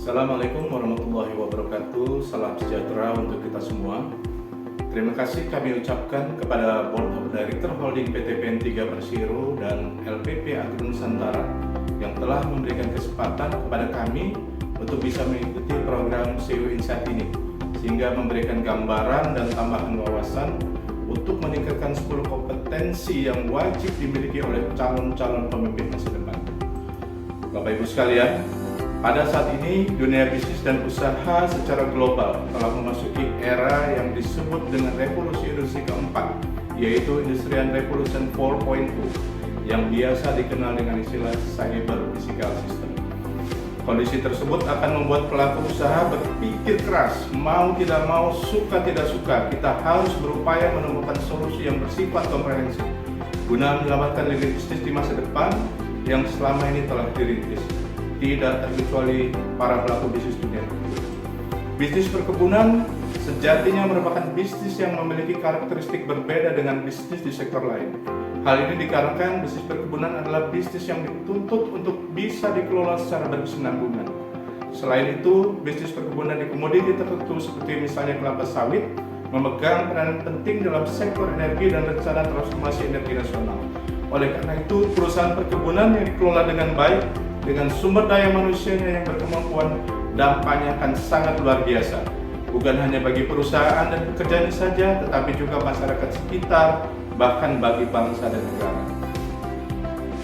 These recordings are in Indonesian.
Assalamualaikum warahmatullahi wabarakatuh. Salam sejahtera untuk kita semua. Terima kasih kami ucapkan kepada Board of Director Holding PT PN3 Persero dan LPP Agro Nusantara yang telah memberikan kesempatan kepada kami untuk bisa mengikuti program CEO Insight ini, sehingga memberikan gambaran dan tambahan wawasan untuk meningkatkan 10 kompetensi yang wajib dimiliki oleh calon-calon pemimpin masa depan. Bapak Ibu sekalian, pada saat ini dunia bisnis dan usaha secara global telah memasuki era yang disebut dengan revolusi industri keempat, yaitu Industrial Revolution 4.0 yang biasa dikenal dengan istilah Cyber Physical System. Kondisi tersebut akan membuat pelaku usaha berpikir keras, mau tidak mau, suka tidak suka, kita harus berupaya menemukan solusi yang bersifat komprehensif guna menyelamatkan lini bisnis di masa depan yang selama ini telah dirintis. Tidak terkecuali para pelaku bisnis dunia. Bisnis perkebunan sejatinya merupakan bisnis yang memiliki karakteristik berbeda dengan bisnis di sektor lain. Hal ini dikarenakan bisnis perkebunan adalah bisnis yang dituntut untuk bisa dikelola secara berkesinambungan. Selain itu, bisnis perkebunan di komoditi tertentu seperti misalnya kelapa sawit memegang peranan penting dalam sektor energi dan rencana transformasi energi nasional. Oleh karena itu, perusahaan perkebunan yang dikelola dengan baik dengan sumber daya manusianya yang berkemampuan, dampaknya akan sangat luar biasa. Bukan hanya bagi perusahaan dan pekerjaan saja, tetapi juga masyarakat sekitar, bahkan bagi bangsa dan negara.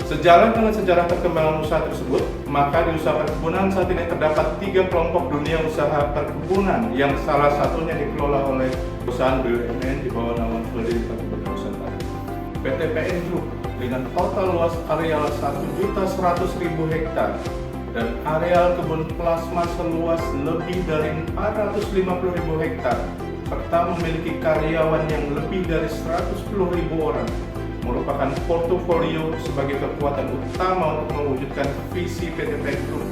Sejalan dengan sejarah perkembangan usaha tersebut, maka di usaha perkebunan saat ini terdapat 3 kelompok dunia usaha perkebunan yang salah satunya dikelola oleh perusahaan BUMN di bawah naungan Holding Perkebunan Nusantara. PT PN Group dengan total luas areal 1.100.000 hektar dan areal kebun plasma seluas lebih dari 450.000 hektar serta memiliki karyawan yang lebih dari 110.000 orang, merupakan portofolio sebagai kekuatan utama untuk mewujudkan visi PT PN Group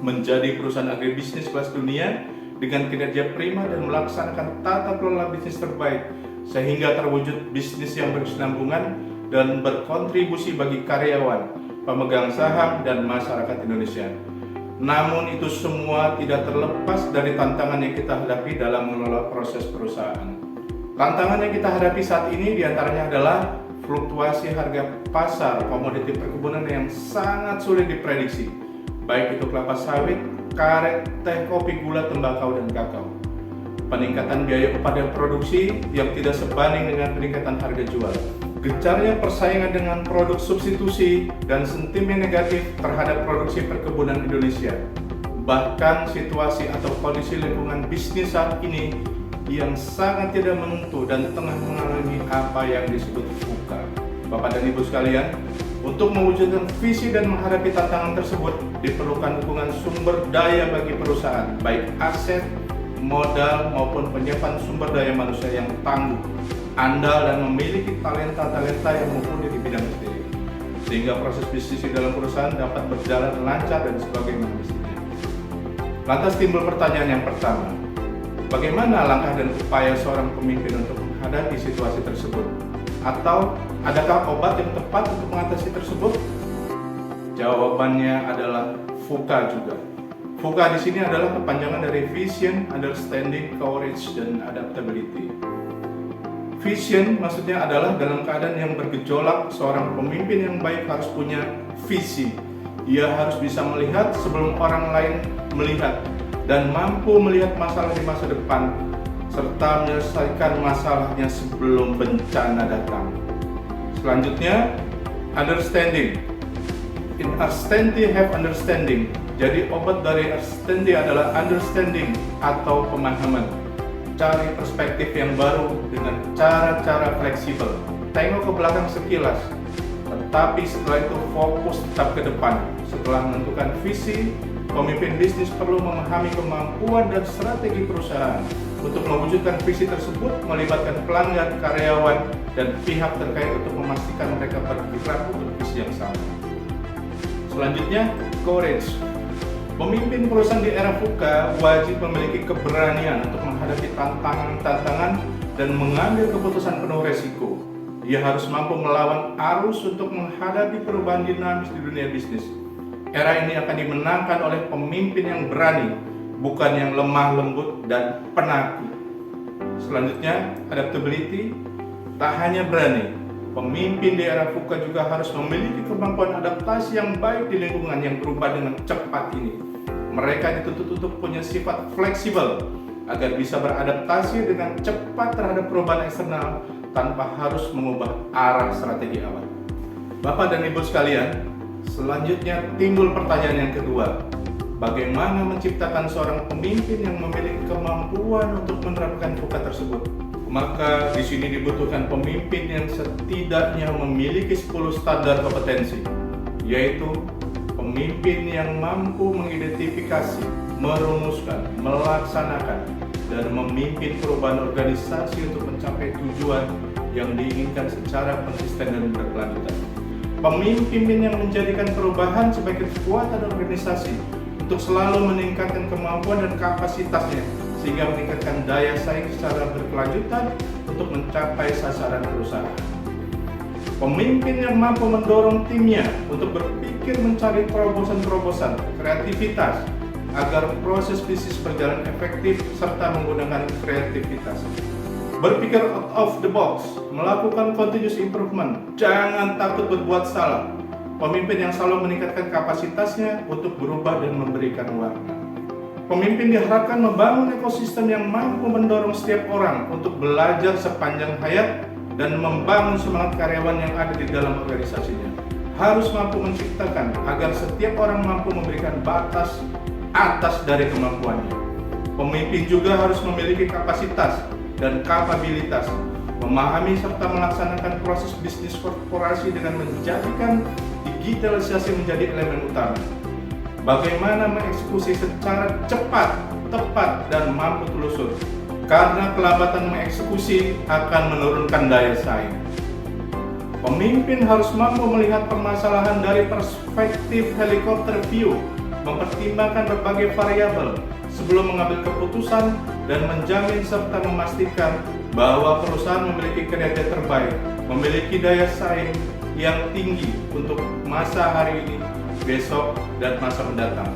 menjadi perusahaan agribisnis kelas dunia dengan kinerja prima dan melaksanakan tata kelola bisnis terbaik sehingga terwujud bisnis yang berkesinambungan dan berkontribusi bagi karyawan, pemegang saham, dan masyarakat Indonesia. Namun itu semua tidak terlepas dari tantangan yang kita hadapi dalam mengelola proses perusahaan. Tantangan yang kita hadapi saat ini diantaranya adalah fluktuasi harga pasar komoditi perkebunan yang sangat sulit diprediksi, baik itu kelapa sawit, karet, teh, kopi, gula, tembakau, dan kakao. Peningkatan biaya upah dan produksi yang tidak sebanding dengan peningkatan harga jual. Gencarnya persaingan dengan produk substitusi dan sentimen negatif terhadap produksi perkebunan Indonesia. Bahkan situasi atau kondisi lingkungan bisnis saat ini yang sangat tidak menentu dan tengah mengalami apa yang disebut VUCA. Bapak dan Ibu sekalian, untuk mewujudkan visi dan menghadapi tantangan tersebut diperlukan dukungan sumber daya bagi perusahaan, baik aset, modal maupun penyiapan sumber daya manusia yang tangguh, andal, dan memiliki talenta-talenta yang mumpuni di bidang sendiri, sehingga proses bisnis di dalam perusahaan dapat berjalan lancar dan sebagaimana mestinya. Lantas timbul pertanyaan yang pertama, bagaimana langkah dan upaya seorang pemimpin untuk menghadapi situasi tersebut? Atau adakah obat yang tepat untuk mengatasi tersebut? Jawabannya adalah VUCA juga. VUCA di sini adalah kepanjangan dari Vision, Understanding, Courage, dan Adaptability. Vision maksudnya adalah dalam keadaan yang bergejolak, seorang pemimpin yang baik harus punya visi. Ia harus bisa melihat sebelum orang lain melihat dan mampu melihat masalah di masa depan serta menyelesaikan masalahnya sebelum bencana datang. Selanjutnya, understanding. In absentee have understanding. Jadi obat dari absentee adalah understanding atau pemahaman. Cari perspektif yang baru dengan cara-cara fleksibel. Tengok ke belakang sekilas, tetapi setelah itu fokus tetap ke depan. Setelah menentukan visi, pemimpin bisnis perlu memahami kemampuan dan strategi perusahaan. Untuk mewujudkan visi tersebut melibatkan pelanggan, karyawan, dan pihak terkait untuk memastikan mereka bergerak untuk visi yang sama. Selanjutnya, courage. Pemimpin perusahaan di era VUCA wajib memiliki keberanian untuk menghadapi tantangan-tantangan dan mengambil keputusan penuh resiko. Ia harus mampu melawan arus untuk menghadapi perubahan dinamis di dunia bisnis. Era ini akan dimenangkan oleh pemimpin yang berani, bukan yang lemah lembut dan penakut. Selanjutnya, adaptability. Tak hanya berani, pemimpin di era VUCA juga harus memiliki kemampuan adaptasi yang baik di lingkungan yang berubah dengan cepat ini. Mereka dituntut untuk punya sifat fleksibel agar bisa beradaptasi dengan cepat terhadap perubahan eksternal tanpa harus mengubah arah strategi awal. Bapak dan Ibu sekalian, selanjutnya timbul pertanyaan yang kedua. Bagaimana menciptakan seorang pemimpin yang memiliki kemampuan untuk menerapkan VUCA tersebut? Maka di sini dibutuhkan pemimpin yang setidaknya memiliki 10 standar kompetensi, yaitu pemimpin yang mampu mengidentifikasi, merumuskan, melaksanakan, dan memimpin perubahan organisasi untuk mencapai tujuan yang diinginkan secara konsisten dan berkelanjutan. Pemimpin yang menjadikan perubahan sebagai kekuatan organisasi untuk selalu meningkatkan kemampuan dan kapasitasnya sehingga meningkatkan daya saing secara berkelanjutan untuk mencapai sasaran perusahaan. Pemimpin yang mampu mendorong timnya untuk berpikir mencari terobosan-terobosan, kreativitas, agar proses bisnis berjalan efektif serta menggunakan kreativitas. Berpikir out of the box, melakukan continuous improvement, jangan takut berbuat salah. Pemimpin yang selalu meningkatkan kapasitasnya untuk berubah dan memberikan warna. Pemimpin diharapkan membangun ekosistem yang mampu mendorong setiap orang untuk belajar sepanjang hayat dan membangun semangat karyawan yang ada di dalam organisasinya. Harus mampu menciptakan agar setiap orang mampu memberikan batas atas dari kemampuannya. Pemimpin juga harus memiliki kapasitas dan kapabilitas, memahami serta melaksanakan proses bisnis korporasi dengan menjadikan digitalisasi menjadi elemen utama. Bagaimana mengeksekusi secara cepat, tepat, dan mampu telusur. Karena kelambatan mengeksekusi akan menurunkan daya saing. Pemimpin harus mampu melihat permasalahan dari perspektif helikopter view, mempertimbangkan berbagai variabel sebelum mengambil keputusan dan menjamin serta memastikan bahwa perusahaan memiliki kinerja terbaik, memiliki daya saing yang tinggi untuk masa hari ini, besok, dan masa mendatang.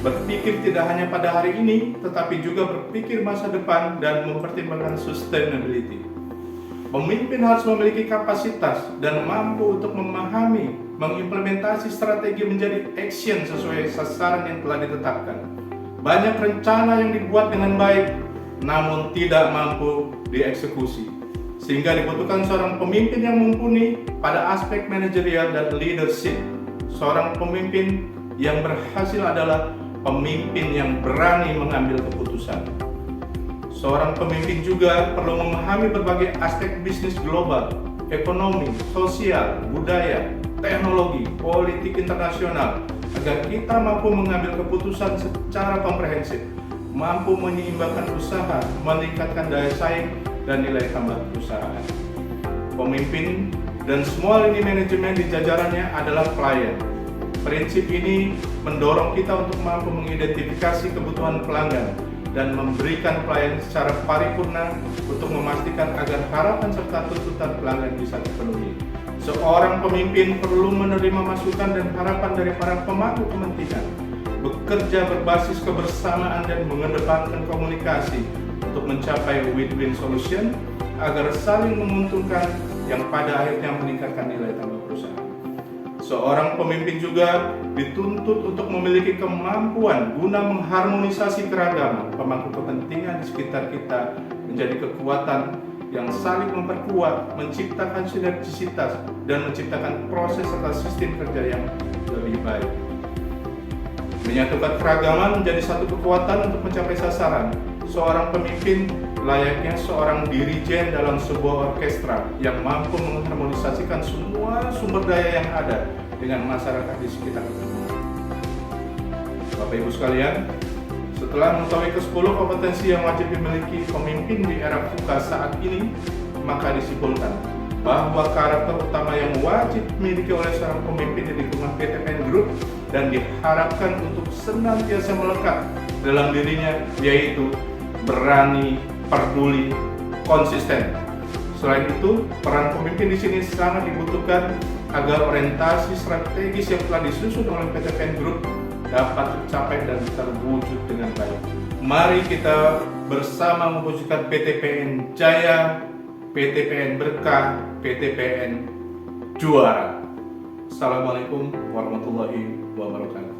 Berpikir tidak hanya pada hari ini, tetapi juga berpikir masa depan dan mempertimbangkan sustainability. Pemimpin harus memiliki kapasitas dan mampu untuk memahami, mengimplementasi strategi menjadi action sesuai sasaran yang telah ditetapkan. Banyak rencana yang dibuat dengan baik, namun tidak mampu dieksekusi. Sehingga dibutuhkan seorang pemimpin yang mumpuni pada aspek manajerial dan leadership. Seorang pemimpin yang berhasil adalah pemimpin yang berani mengambil keputusan. Seorang pemimpin juga perlu memahami berbagai aspek bisnis global, ekonomi, sosial, budaya, teknologi, politik internasional, agar kita mampu mengambil keputusan secara komprehensif, mampu menyeimbangkan usaha, meningkatkan daya saing, dan nilai tambah perusahaan. Pemimpin dan semua lini manajemen di jajarannya adalah klien. Prinsip ini mendorong kita untuk mampu mengidentifikasi kebutuhan pelanggan dan memberikan pelayanan secara paripurna untuk memastikan agar harapan serta tuntutan pelanggan bisa terpenuhi. Seorang pemimpin perlu menerima masukan dan harapan dari para pemangku kepentingan, bekerja berbasis kebersamaan dan mengedepankan komunikasi untuk mencapai win-win solution agar saling menguntungkan yang pada akhirnya meningkatkan nilai tambah perusahaan. Seorang pemimpin juga dituntut untuk memiliki kemampuan guna mengharmonisasi keragaman pemangku kepentingan di sekitar kita menjadi kekuatan yang saling memperkuat, menciptakan sinergisitas, dan menciptakan proses serta sistem kerja yang lebih baik. Menyatukan keragaman menjadi satu kekuatan untuk mencapai sasaran. Seorang pemimpin layaknya seorang dirijen dalam sebuah orkestra yang mampu mengharmonisasikan semua sumber daya yang ada dengan masyarakat di sekitar. Bapak Ibu sekalian, setelah mengetahui ke-10 kompetensi yang wajib dimiliki pemimpin di era VUCA saat ini, maka disimpulkan bahwa karakter utama yang wajib dimiliki oleh seorang pemimpin di lingkungan PTPN Group dan diharapkan untuk senantiasa melekat dalam dirinya yaitu berani, peduli, konsisten. Selain itu, peran pemimpin di sini sangat dibutuhkan agar orientasi strategis yang telah disusun oleh PTPN Group dapat tercapai dan terwujud dengan baik. Mari kita bersama mewujudkan PTPN Jaya, PTPN Berkah, PTPN Juara. Assalamualaikum warahmatullahi wabarakatuh.